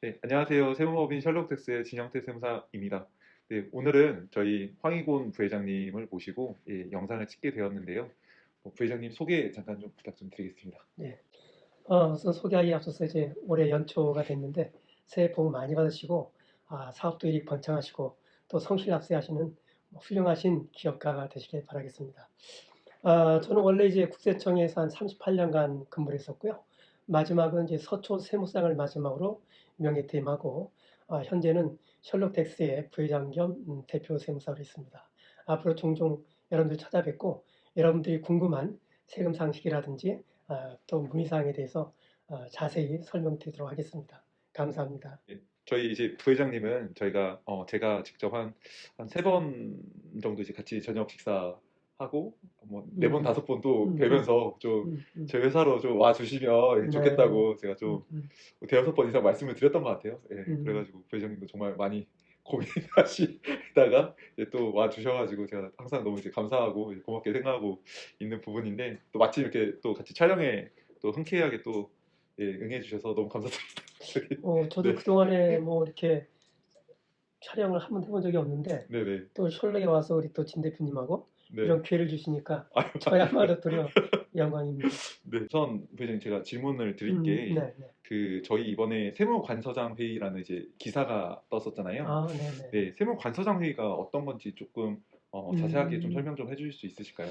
네, 안녕하세요. 세무법인 셜록텍스의 진영태 세무사입니다. 네, 오늘은 저희 황희곤 부회장님을 모시고 영상을 찍게 되었는데요. 부회장님 소개 잠깐 좀 부탁 좀 드리겠습니다. 네. 우선 소개하기에 앞서서 이제 올해 연초가 됐는데 새해 복 많이 받으시고 사업도 일이 번창하시고 또 성실납세하시는 훌륭하신 기업가가 되시길 바라겠습니다. 저는 원래 이제 국세청에서 한 38년간 근무를 했었고요. 마지막은 이제 서초 세무상을 마지막으로 명예퇴임하고 현재는 셜록텍스의 부회장 겸 대표 세무사로 있습니다. 앞으로 종종 여러분들 찾아뵙고 여러분들이 궁금한 세금 상식이라든지 또 문의사항에 대해서 자세히 설명드리도록 하겠습니다. 감사합니다. 네, 저희 이제 부회장님은 저희가 제가 직접 한 세 번 정도 이제 같이 저녁 식사하고 뭐 네 번 다섯 번 또 뵈면서 좀 저희 회사로 좀 와주시면 좋겠다고 제가 좀 대여섯 번 이상 말씀을 드렸던 것 같아요. 예, 그래가지고 부회장님도 정말 많이 고민하시다가 또 와주셔가지고 제가 항상 너무 이제 감사하고 고맙게 생각하고 있는 부분인데 또 마침 이렇게 또 같이 촬영에 또 흔쾌하게 또 응해주셔서 너무 감사드립니다. 저도 네, 그동안에 뭐 이렇게 촬영을 한 번 해본 적이 없는데 네네. 또 셜록에 와서 우리 또 진 대표님하고 네. 이런 기회를 주시니까 아유, 저야말로 도려 영광입니다. 네. 우선 부회장님 제가 질문을 드릴 게 네, 네. 그 저희 이번에 세무관서장 회의라는 이제 기사가 떴었잖아요. 네네. 네, 세무관서장 회의가 어떤 건지 조금 자세하게 좀 설명 좀 해주실 수 있으실까요?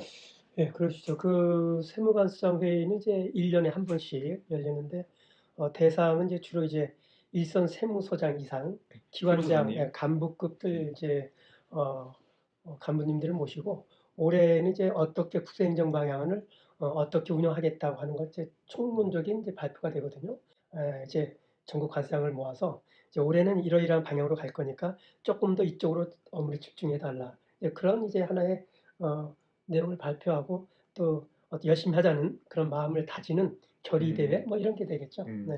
네, 그러시죠. 그 세무관수장 회의는 이제 1년에 한 번씩 열리는데 대상은 이제 주로 이제 일선 세무서장 이상 기관장 세무서장님. 간부급들 이제 간부님들을 모시고 올해는 이제 어떻게 국세행정 방향을 어떻게 운영하겠다고 하는 것 이제 총론적인 이제 발표가 되거든요. 이제 전국 관장을 모아서 이제 올해는 이러이러한 방향으로 갈 거니까 조금 더 이쪽으로 업무를 집중해 달라. 그런 이제 하나의 내용을 발표하고 또 열심히 하자는 그런 마음을 다지는 결의대회 뭐 이런 게 되겠죠. 네.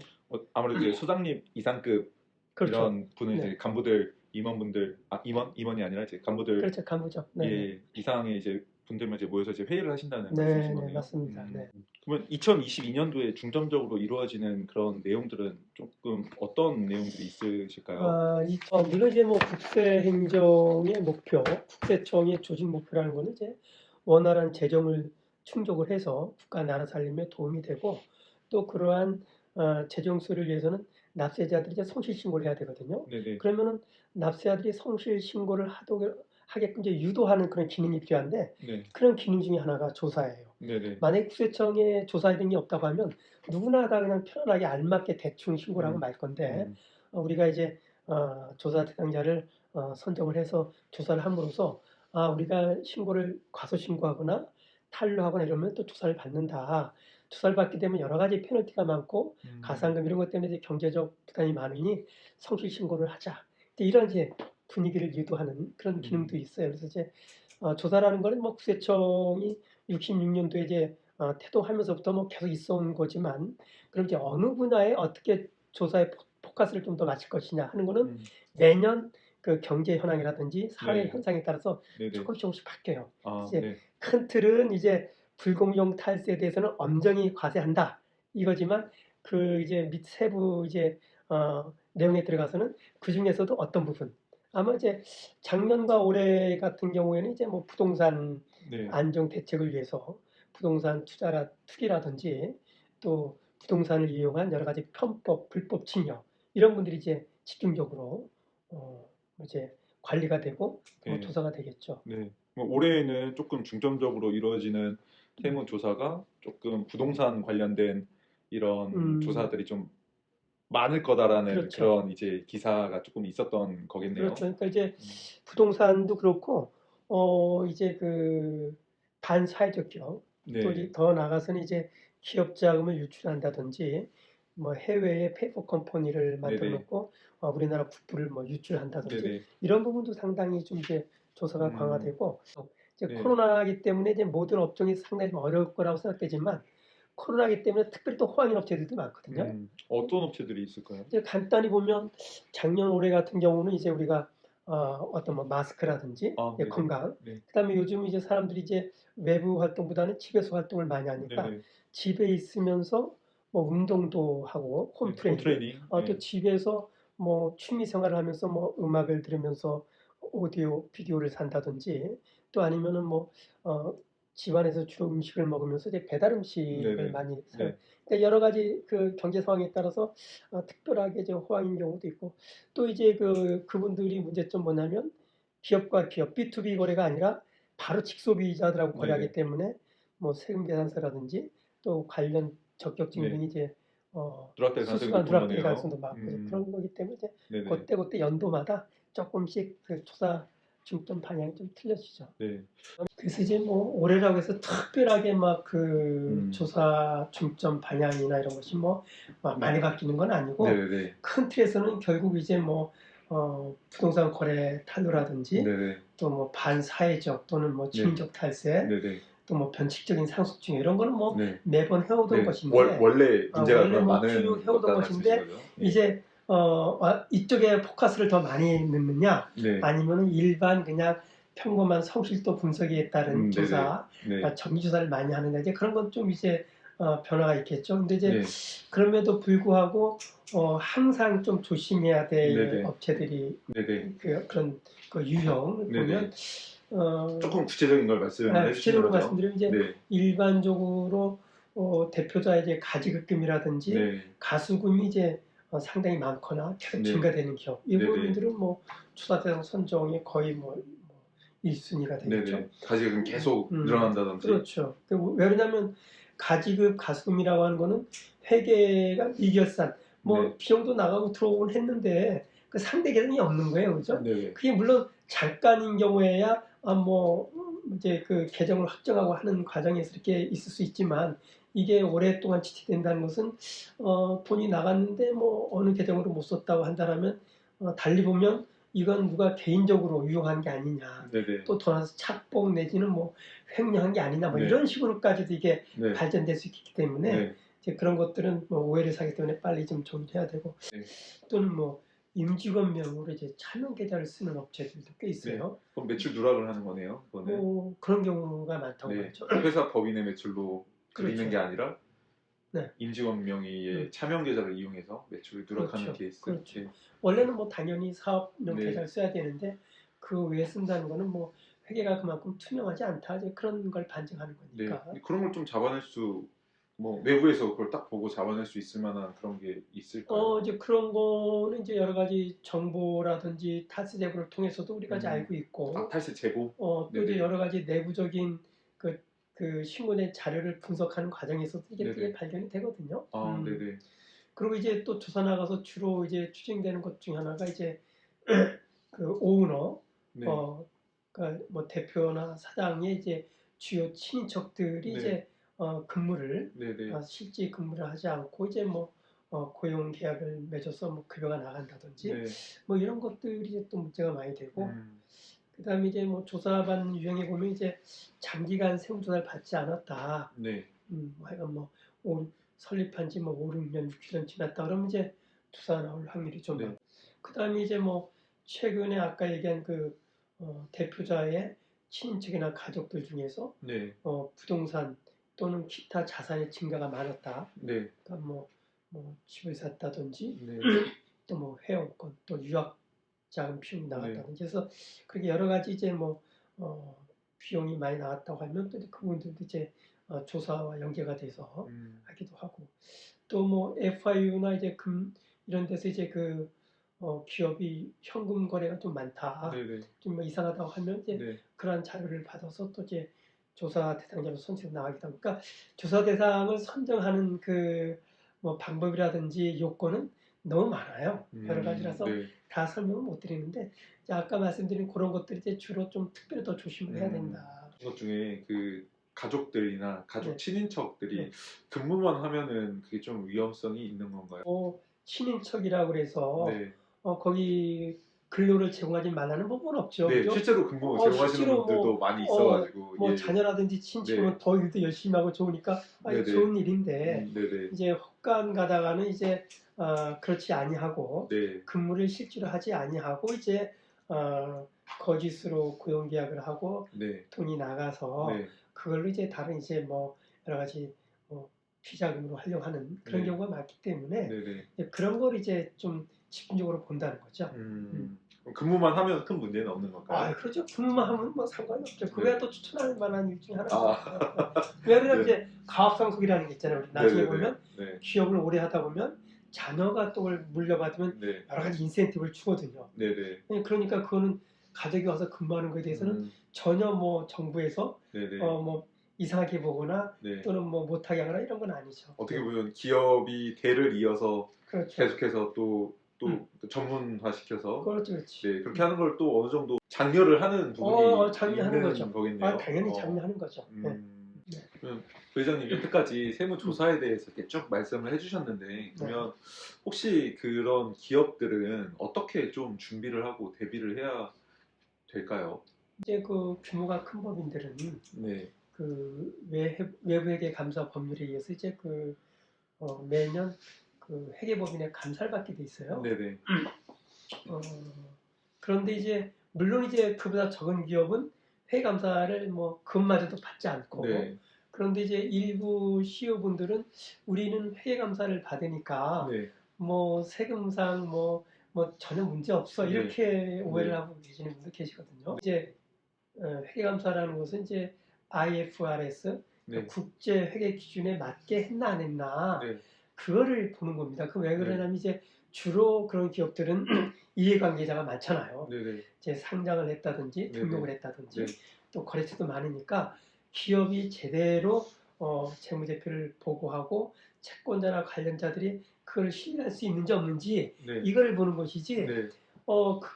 아무래도 이제 소장님 이상급 그렇죠. 이런 분은 네. 이제 간부들 임원분들 임원이 아니라 이제 간부들 그렇죠. 간부죠. 네. 이상의 이제 분들만 이제 모여서 이제 회의를 하신다는 네, 말씀이신 네, 거네요. 맞습니다. 네. 그러면 2022년도에 중점적으로 이루어지는 그런 내용들은 조금 어떤 내용들이 있으실까요? 물론 이제 뭐 국세행정의 목표, 국세청의 조직 목표라는 거는 이제 원활한 재정을 충족을 해서 국가 나라 살림에 도움이 되고 또 그러한 재정 수를 위해서는 납세자들이 이제 성실 신고를 해야 되거든요. 네네. 그러면은 납세자들이 성실 신고를 하게끔 이제 유도하는 그런 기능이 필요한데 네. 그런 기능 중에 하나가 조사예요. 네네. 만약에 국세청에 조사 이런 게 없다고 하면 누구나 다 그냥 편안하게 알맞게 대충 신고를 하고 말 건데 우리가 이제 조사 대상자를 선정을 해서 조사를 함으로써 우리가 신고를 과소 신고하거나 탄로하거나 이러면 또 조사를 받는다. 조사를 받게 되면 여러 가지 페널티가 많고 가산금 이런 것 때문에 이제 경제적 부담이 많으니 성실 신고를 하자. 이런 이제 분위기를 유도하는 그런 기능도 있어요. 그래서 이제 조사라는 거는 뭐 국세청이 66년도에 이제 태동하면서부터 뭐 계속 있어온 거지만 그럼 이제 어느 분야에 어떻게 조사에 포커스를 좀 더 맞출 것이냐 하는 거는 매년 그 경제 현황이라든지 사회 네. 현상에 따라서 네네. 조금씩 바뀌어요. 네. 이제 큰 틀은 이제 불공정 탈세에 대해서는 엄정히 과세한다 이거지만 그 이제 밑 세부 이제 내용에 들어가서는 그 중에서도 어떤 부분 아마 이제 작년과 올해 같은 경우에는 이제 뭐 부동산 네. 안정 대책을 위해서 부동산 투기라든지 또 부동산을 이용한 여러 가지 편법, 불법 침여 이런 분들이 이제 집중적으로 이제 관리가 되고 네. 조사가 되겠죠. 네. 뭐 올해는 조금 중점적으로 이루어지는 세무 조사가 조금 부동산 관련된 이런 조사들이 좀 많을 거다라는 그렇죠. 그런 이제 기사가 조금 있었던 거겠네요. 그렇죠. 그러니까 이제 부동산도 그렇고 이제 그 반사회적 기업 또 네. 더 나아가서는 이제 기업 자금을 유출한다든지 뭐 해외에 페이퍼 컴퍼니를 만들어 놓고 우리나라 국부를 뭐 유출한다든지 네네. 이런 부분도 상당히 좀 이제 조사가 강화되고 이제 네. 코로나이기 때문에 이제 모든 업종이 상당히 좀 어려울 거라고 생각되지만 코로나이기 때문에 특별히 또 호황인 업체들도 많거든요. 어떤 업체들이 있을까요? 이제 간단히 보면 작년 올해 같은 경우는 이제 우리가 어떤 뭐 마스크라든지 네네. 건강, 네. 그다음에 요즘 이제 사람들이 이제 외부 활동보다는 집에서 활동을 많이 하니까 네네. 집에 있으면서 뭐 운동도 하고 홈 네, 트레이닝, 홈트레이닝. 또 집에서 뭐 취미 생활을 하면서 뭐 음악을 들으면서 오디오 비디오를 산다든지 또 아니면은 뭐 어, 집안에서 주로 음식을 먹으면서 이제 배달 음식을 네네. 많이 사요. 네. 그러니까 여러 가지 그 경제 상황에 따라서 특별하게 이제 호황인 경우도 있고 또 이제 그분들이 문제점 뭐냐면 기업과 기업 B2B 거래가 아니라 바로 직소비자들하고 거래하기 네네. 때문에 뭐 세금 계산서라든지 또 관련 적격증 네. 등이 이제 누락될 가능성이 수수가 높은 누락될 거네요. 가능성도 많고 이제 그런 거기 때문에 이제 네네. 그때 연도마다 조금씩 그 조사 중점 방향이 좀 틀려지죠. 네. 그래서 이제 뭐 올해라고 해서 특별하게 막 그 음. 조사 중점 방향이나 이런 것이 막 많이 바뀌는 건 아니고 네네네. 큰 틀에서는 결국 이제 뭐 부동산 거래 탄로라든지 네네. 또 뭐 반사회적 또는 뭐 네. 주민적 탈세 네네. 또 뭐 변칙적인 상속증 이런 거는 뭐 네. 매번 해오던 네. 것인데 원래 문제가 원래 그럼 뭐 쭉 많은 해오던 것다는 말씀이신 것인데 거죠? 예. 이제 이쪽에 포커스를 더 많이 넣느냐 네. 아니면 일반 그냥 평범한 성실도 분석에 따른 네네. 조사, 네. 정기 조사를 많이 하느냐 이제 그런 건 좀 이제 변화가 있겠죠. 근데 이제 네. 그럼에도 불구하고 항상 좀 조심해야 될 네네. 업체들이 네네. 그런 그 유형을 네네. 보면 조금 구체적인 걸 말씀해 주시는 구체적으로 거죠? 말씀드리면 이제 네. 일반적으로 대표자의 이제 가지급금이라든지 네. 가수금이 이제 상당히 많거나 계속 네. 증가되는 기업 이 네네. 부분들은 뭐 조사 대상 선정에 거의 뭐 1순위가 되겠죠. 네네. 가지금 계속 늘어난다든지. 그렇죠. 왜냐하면 가지급 가수금이라고 하는 거는 회계가 미결산 뭐 네. 비용도 나가고 들어오곤 했는데 그 상대 계산이 없는 거예요, 그렇죠? 네네. 그게 물론 잠깐인 경우에야 뭐 이제 그 계정을 확정하고 하는 과정에서 이렇게 있을 수 있지만 이게 오랫동안 지속된다는 것은 돈이 나갔는데 뭐 어느 계정으로 못 썼다고 한다라면 달리 보면 이건 누가 개인적으로 유용한 게 아니냐. 네네. 또 돌아서 착복 내지는 뭐 횡령한 게 아니냐. 뭐 네. 이런 식으로까지도 이게 네. 발전될 수 있기 때문에 네. 이제 그런 것들은 뭐 오해를 사기 때문에 빨리 좀 정리해야 되고 네. 또는 뭐 임직원명으로 이제 차명 계좌를 쓰는 업체들도 꽤 네. 있어요. 그럼 매출 누락을 하는 거네요. 그거는. 뭐 그런 경우가 많다고 네. 말이죠. 회사 법인의 매출로 드리는 그렇죠. 게 아니라 네. 임직원 명의의 차명 계좌를 이용해서 매출을 누락하는 그렇죠. 케이스. 그렇죠. 네. 원래는 뭐 당연히 사업용 네. 계좌를 써야 되는데 그 외에 쓴다는 거는 뭐 회계가 그만큼 투명하지 않다. 이제 그런 걸 반증하는 네. 거니까. 그런 걸 좀 잡아낼 수, 뭐 외부에서 그걸 딱 보고 잡아낼 수 있을 만한 그런 게 있을까요? 이제 그런 거는 이제 여러 가지 정보라든지 탈세 제보를 통해서도 우리가 이제 알고 있고, 탈세 제보. 또 네네. 이제 여러 가지 내부적인 그 신고된 자료를 분석하는 과정에서도 이게 네네. 발견이 되거든요. 네네. 그리고 이제 또 조사 나가서 주로 이제 추진되는 것 중에 하나가 이제 그 오너가 네. 그러니까 뭐 대표나 사장의 이제 주요 친인척들이 네. 이제 근무를 네네. 실제 근무를 하지 않고 이제 뭐 고용 계약을 맺어서 뭐 급여가 나간다든지 네. 뭐 이런 것들이 이제 또 문제가 많이 되고 음. 그다음에 이제 뭐 조사받는 유형에 보면 이제 장기간 세무조사를 받지 않았다. 네. 하여간 뭐 설립한 지 뭐 5, 6년, 6년 지났다 그러면 이제 조사 나올 확률이 좀 네. 많고 그다음에 이제 뭐 최근에 아까 얘기한 대표자의 친인척이나 가족들 중에서 네. 부동산 또는 기타 자산의 증가가 많았다. 네. 그러니까 뭐 집을 샀다든지 네. 또 뭐 회원권 또 유학 자금 비용이 나갔다든지 네. 해서 그렇게 여러 가지 이제 뭐 비용이 많이 나왔다고 하면 또 그분들도 이제 조사와 연계가 돼서 하기도 하고 또 뭐 FIU나 이제 이런 데서 이제 기업이 현금 거래가 좀 많다. 네네. 좀 뭐 이상하다고 하면 이제 네. 그러한 자료를 받아서 또 이제 조사 대상자로 선정해 나가기도 하고 그러니까 조사 대상을 선정하는 뭐 방법이라든지 요건은 너무 많아요. 여러 가지라서 네. 다 설명을 못 드리는데 이제 아까 말씀드린 그런 것들이 이제 주로 좀 특별히 더 조심을 해야 된다. 그것 중에 그 가족들이나 가족 네. 친인척들이 네. 근무만 하면은 그게 좀 위험성이 있는 건가요? 친인척이라고 그래서 네. 거기 근로를 제공하지 말라는 법은 없죠. 네. 그죠? 실제로 근무 제공하시는 실제로 분들도 많이 있어가지고 뭐 예. 자녀라든지 친척은 네. 더 일도 열심히 하고 좋으니까 네네. 좋은 일인데 네네. 이제 헛간 가다가는 이제 그렇지 아니하고 네. 근무를 실제로 하지 아니하고 이제 거짓으로 고용 계약을 하고 네. 돈이 나가서 네. 그걸로 이제 다른 이제 뭐 여러 가지 뭐 피자금으로 활용하는 그런 네. 경우가 많기 때문에 네네. 이제 그런 걸 이제 좀 집중적으로 본다는 거죠. 그럼 근무만 하면 큰 문제는 없는 아, 걸까요? 그렇죠. 근무만 하면 뭐 상관이 없죠. 그거야 네. 또 추천할 만한 일 중에 하나죠. 아, 왜냐면 네. 이제 가업상속이라는 게 있잖아요. 우리 나중에 네네네. 보면 네. 기업을 오래 하다 보면 자녀가 또 그걸 물려받으면 네. 여러 가지 인센티브를 주거든요. 네네. 그러니까 그거는 가족이 와서 근무하는 거에 대해서는 전혀 뭐 정부에서 네네. 뭐 이상하게 보거나 네. 또는 뭐 못하게 하거나 이런 건 아니죠. 어떻게 보면 기업이 대를 이어서 그렇죠. 계속해서 또 전문화시켜서 그렇죠, 그렇지. 네, 그렇게 하는 걸 또 어느 정도 장려를 하는 부분이 장려하는 있는 거죠. 거겠네요. 당연히 장려하는 거죠. 네. 그럼 부회장님 여태까지 세무조사에 대해서 이렇게 쭉 말씀을 해주셨는데 그러면 혹시 그런 기업들은 어떻게 좀 준비를 하고 대비를 해야 될까요? 이제 그 규모가 큰 법인들은 네, 그 외부회계 감사 법률에 의해서 이제 매년 그 회계법인에 감사를 받게 돼 있어요. 네네, 어, 그런데 이제 물론 이제 그보다 적은 기업은 회계 감사를 뭐 그것마저도 받지 않고 네, 그런데 이제 일부 CEO분들은 우리는 회계 감사를 받으니까 네, 뭐 세금상 뭐 전혀 문제 없어 네, 이렇게 오해를 네, 하고 계시는 분들 계시거든요. 이제 회계 감사라는 것은 이제 IFRS 네, 국제 회계 기준에 맞게 했나 안 했나 네, 그거를 보는 겁니다. 그 왜 네, 그러냐면 이제 주로 그런 기업들은 이해관계자가 많잖아요. 네, 네, 이제 상장을 했다든지 네, 등록을 네, 했다든지 네, 또 거래처도 많으니까 기업이 제대로 재무제표를 보고하고 채권자나 관련자들이 그걸 신뢰할 수 있는지 없는지 네, 이걸 보는 것이지 네,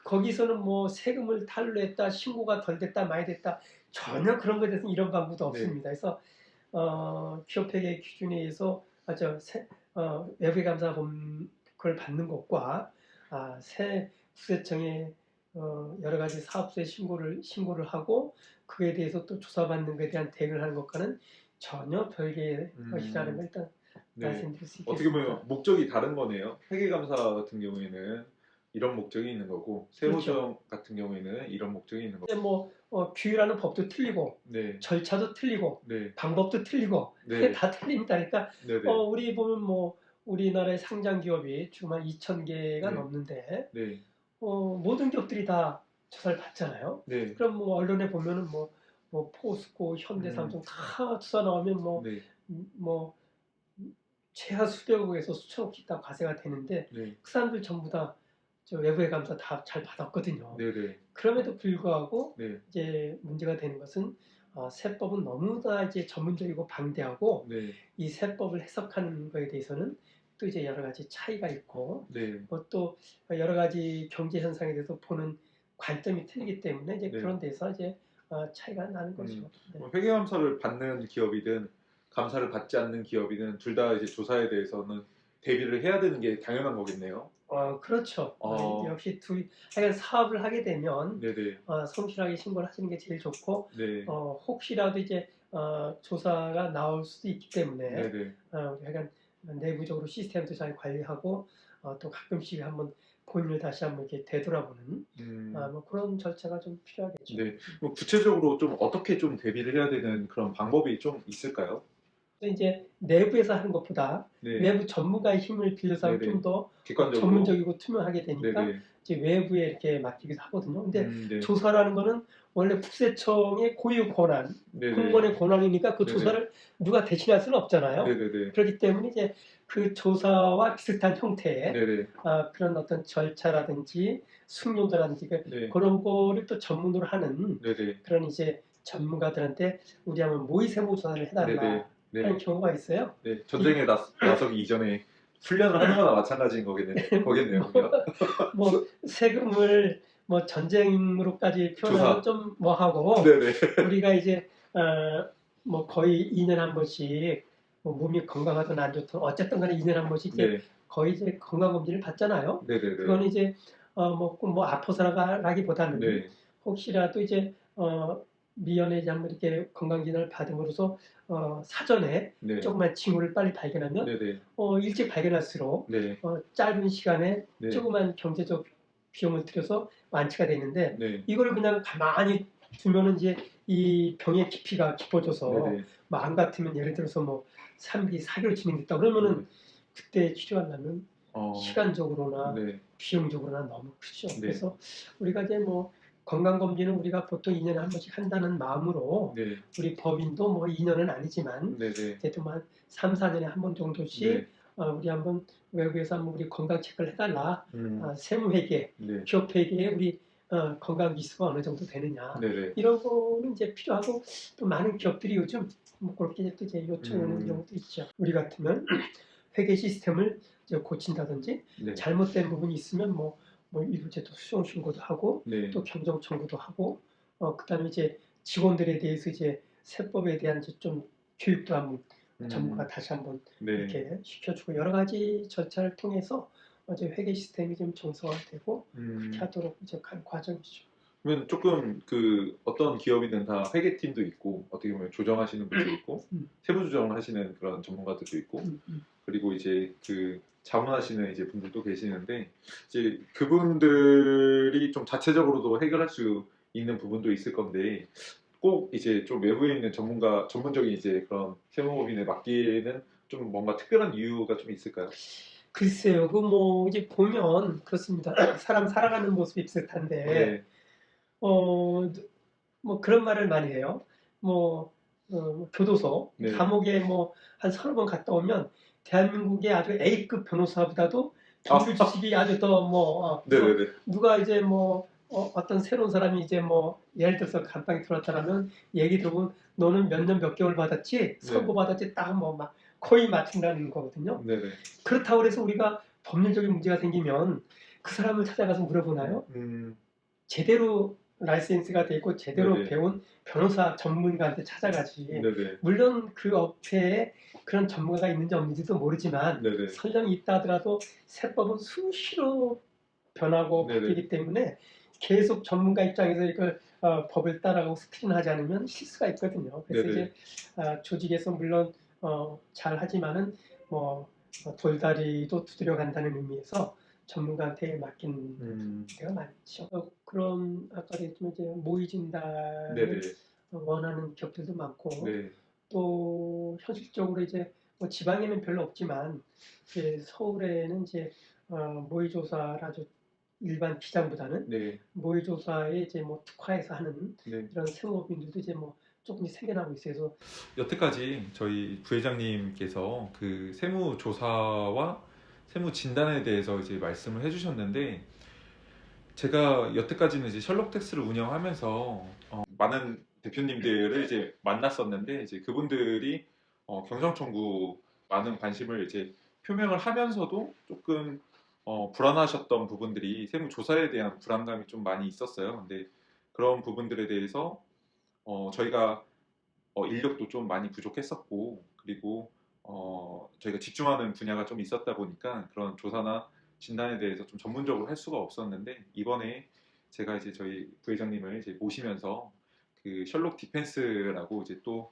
거기서는 뭐 세금을 탈루했다, 신고가 덜 됐다, 많이 됐다 전혀 그런 것에 대해서는 이런 방법도 네. 없습니다. 그래서 기업회계 기준에 의해서 외부감사 그걸 받는 것과 새 부세청에 여러 가지 사업소에 신고를 하고 그에 대해서 또 조사받는 것에 대한 대응을 하는 것과는 전혀 별개의 것이라는 걸 일단 네. 말씀드릴 수 어떻게 있겠습니다. 보면 목적이 다른 거네요. 회계감사 같은 경우에는 이런 목적이 있는 거고 세무조정 같은 경우에는 이런 목적이 있는 거고. 근데 뭐 규율하는 법도 틀리고 네, 절차도 틀리고 네, 방법도 틀리고 네, 다 틀립니다. 그러니까 네, 네, 우리 보면 뭐 우리나라의 상장 기업이 지금 한 2,000개가 네. 넘는데 네, 모든 기업들이 다 조사를 받잖아요. 네, 그럼 뭐 언론에 보면은 뭐 포스코, 현대삼성 다 조사 나오면 네, 뭐 최하 수백억에서 수천억씩 다 과세가 되는데 네, 그 사람들 전부 다 저 외부의 감사 다 잘 받았거든요. 네, 네, 그럼에도 불구하고 네, 이제 문제가 되는 것은 세법은 너무나 이제 전문적이고 방대하고 네, 이 세법을 해석하는 거에 대해서는 또 이제 여러 가지 차이가 있고 네, 뭐 또 여러 가지 경제 현상에 대해서 보는 관점이 틀리기 때문에 이제 네. 그런 데서 이제 차이가 나는 거죠. 네. 회계감사를 받는 기업이든 감사를 받지 않는 기업이든 둘 다 이제 조사에 대해서는 대비를 해야 되는 게 당연한 거겠네요. 그렇죠. 어, 역시 하여간 사업을 하게 되면 네, 네, 성실하게 신고를 하시는 게 제일 좋고 네, 혹시라도 이제 조사가 나올 수도 있기 때문에 네, 네. 우리 하여간 내부적으로 시스템도 잘 관리하고 또 가끔씩 한번 본인을 다시 한번 이렇게 되돌아보는 뭐 그런 절차가 좀 필요하겠죠. 네. 뭐 구체적으로 좀 어떻게 좀 대비를 해야 되는 그런 방법이 좀 있을까요? 이제 내부에서 하는 것보다 네, 외부 전문가의 힘을 빌려서 하면 네네. 좀 더 객관적으로. 전문적이고 투명하게 되니까 네네. 이제 외부에 이렇게 맡기기도 하거든요. 근데 네. 조사라는 거는 원래 국세청의 고유 권한, 네네. 공무원의 권한이니까 그 네네. 조사를 누가 대신할 수는 없잖아요. 네네네. 그렇기 때문에 이제 그 조사와 비슷한 형태의 네네. 그런 어떤 절차라든지 숙련도라든지 네. 그런 거를 또 전문으로 하는 네네. 그런 이제 전문가들한테 우리 한번 모의 세무조사를 해달라 네네. 네. 하는 경우가 있어요. 네. 전쟁에 나서기 이전에 훈련을 하는 거나 마찬가지인 거겠네요. 뭐 세금을 뭐 전쟁으로까지 표현하면 조사. 좀 뭐하고 네네. 우리가 이제 뭐 거의 2년에 한 번씩 뭐 몸이 건강하든 안 좋든 어쨌든 간에 2년에 한 번씩 이제 네. 거의 이제 건강검진을 받잖아요. 네네네. 그건 이제 꼭 아파서라기보다는 네. 혹시라도 이제 미연에 이제 한번 이렇게 건강진단을 받음으로써 사전에 네. 조그만 징후를 빨리 발견하면 네네. 일찍 발견할수록 네. 짧은 시간에 네. 조그만 경제적 비용을 들여서 완치가 되는데 네. 이걸 그냥 가만히 두면은 이제 이 병의 깊이가 깊어져서 네네. 뭐 안 같으면 예를 들어서 뭐 3기, 4개월 진행됐다 그러면은 그때 치료하려면 시간적으로나 네. 비용적으로나 너무 크죠. 네. 그래서 우리가 이제 뭐 건강검진은 우리가 보통 2년에 한 번씩 한다는 마음으로 네. 우리 법인도 뭐 2년은 아니지만 네네. 대충 한 3, 4년에 한 번 정도씩 네. 우리 한번 외부에서 한번 우리 건강 체크를 해달라. 음. 세무회계, 네. 기업회계에 우리 건강 기수가 어느 정도 되느냐. 네네. 이런 거는 이제 필요하고 또 많은 기업들이 요즘 뭐 그렇게 또 이제 요청하는 경우도 있죠. 우리 같으면 회계 시스템을 이제 고친다든지 네. 잘못된 부분이 있으면 뭐 일부제 또 수정 신고도 하고 네. 또 경정 청구도 하고 그다음에 이제 직원들에 대해서 이제 세법에 대한 이제 좀 교육도 한번 전문가 다시 한번 네. 이렇게 시켜주고 여러 가지 절차를 통해서 이제 회계 시스템이 좀 정상화되고 그렇게 하도록 이제 간 과정이죠. 그러면 조금 그 어떤 기업이든 다 회계팀도 있고 어떻게 보면 조정하시는 분도 있고 세부 조정을 하시는 그런 전문가들도 있고 그리고 이제 그 자문하시는 이제 분들도 계시는데 이제 그분들이 좀 자체적으로도 해결할 수 있는 부분도 있을 건데 꼭 이제 좀 외부에 있는 전문적인 이제 그런 세무법인에 맡기는 좀 뭔가 특별한 이유가 좀 있을까요? 글쎄요, 그 뭐 이제 보면 그렇습니다. 사람 살아가는 모습이 비슷한데, 네. 뭐 그런 말을 많이 해요. 뭐 교도소, 네. 감옥에 뭐 한 서너 번 갔다 오면 대한민국의 아주 A급 변호사보다도 법률 지식이 아주 더 뭐 네네네. 누가 이제 뭐 어떤 새로운 사람이 이제 뭐 예를 들어서 감방에 들어왔다라면 얘기 들어보면 너는 몇 년 몇 개월 받았지 선고 받았지 딱 뭐 막 코인 맞춘다는 거거든요. 네네. 그렇다고 해서 우리가 법률적인 문제가 생기면 그 사람을 찾아가서 물어보나요? 제대로 라이센스가 돼 있고 제대로 네네. 배운 변호사 전문가한테 찾아가지. 네네. 물론 그 업체에 그런 전문가가 있는지 없는지도 모르지만 네네. 설령 있다 하더라도 세법은 수시로 변하고 네네. 바뀌기 때문에 계속 전문가 입장에서 이걸 법을 따라가고 스크린하지 않으면 실수가 있거든요. 그래서 네네. 이제 조직에서 물론 잘 하지만은 뭐 돌다리도 두드려 간다는 의미에서 전문가한테 맡긴 데가 많죠. 그런 아까 얘기했지만 이제 모의 진단을 네네. 원하는 기업들도 많고 네. 또 현실적으로 이제 뭐 지방에는 별로 없지만 이제 서울에는 이제 모의 조사를 아주 일반 비장보다는 네. 모의 조사에 이제 뭐 특화해서 하는 네. 이런 세무업인들도 이제 뭐 조금씩 생겨나고 있어요. 그래서 여태까지 저희 부회장님께서 그 세무 조사와 세무 진단에 대해서 이제 말씀을 해주셨는데 제가 여태까지는 이제 셜록텍스를 운영하면서 많은 대표님들을 이제 만났었는데 이제 그분들이 경정 청구 많은 관심을 이제 표명을 하면서도 조금 불안하셨던 부분들이 세무 조사에 대한 불안감이 좀 많이 있었어요. 근데 그런 부분들에 대해서 저희가 인력도 좀 많이 부족했었고 그리고 저희가 집중하는 분야가 좀 있었다 보니까 그런 조사나 진단에 대해서 좀 전문적으로 할 수가 없었는데 이번에 제가 이제 저희 부회장님을 이제 모시면서 그 셜록 디펜스라고 이제 또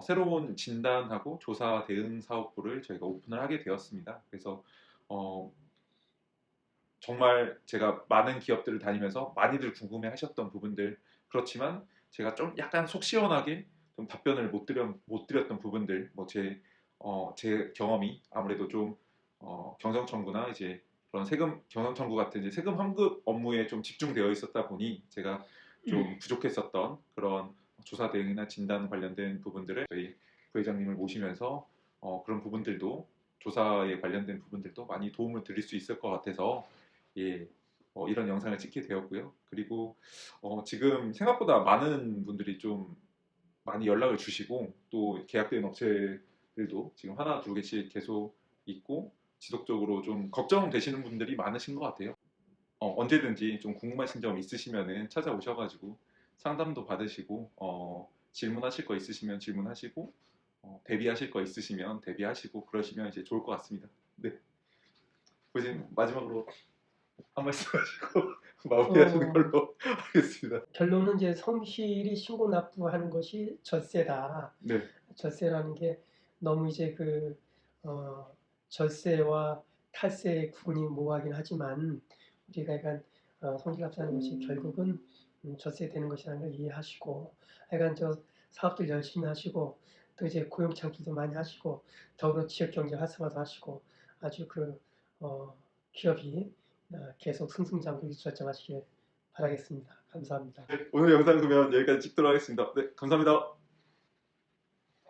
새로운 진단하고 조사 대응 사업부를 저희가 오픈을 하게 되었습니다. 그래서 어, 정말 제가 많은 기업들을 다니면서 많이들 궁금해하셨던 부분들 그렇지만 제가 좀 약간 속 시원하게 좀 답변을 못 드렸던 부분들 제 경험이 아무래도 좀 경정 청구나 이제 그런 세금 경정 청구 같은 이제 세금 환급 업무에 좀 집중되어 있었다 보니 제가 좀 부족했었던 그런 조사 대응이나 진단 관련된 부분들을 저희 부회장님을 모시면서 그런 부분들도 조사에 관련된 부분들도 많이 도움을 드릴 수 있을 것 같아서 예, 이런 영상을 찍게 되었고요. 그리고 지금 생각보다 많은 분들이 좀 많이 연락을 주시고 또 계약된 업체들도 지금 하나 두 개씩 계속 있고 지속적으로 좀 걱정되시는 분들이 많으신 것 같아요. 언제든지 좀 궁금하신 점 있으시면은 찾아오셔가지고 상담도 받으시고 질문하실 거 있으시면 질문하시고 대비하실 거 있으시면 대비하시고 그러시면 이제 좋을 것 같습니다. 네. 보신 마지막으로 한 말씀 하시고 마무리하시는 걸로 하겠습니다. 결론은 이제 성실히 신고 납부하는 것이 절세다. 네. 절세라는 게 너무 이제 절세와 탈세의 구분이 모호하긴 하지만 우리가 약간 성실 납부하는 것이 결국은 줬어야 되는 것이라는 걸 이해하시고 하여간 저 사업들 열심히 하시고 또 이제 고용 창출도 많이 하시고 더불어 지역 경제 활성화도 하시고 아주 기업이 계속 승승장구 유지발전하시길 바라겠습니다. 감사합니다. 오늘 영상 그러면 여기까지 찍도록 하겠습니다. 네, 감사합니다.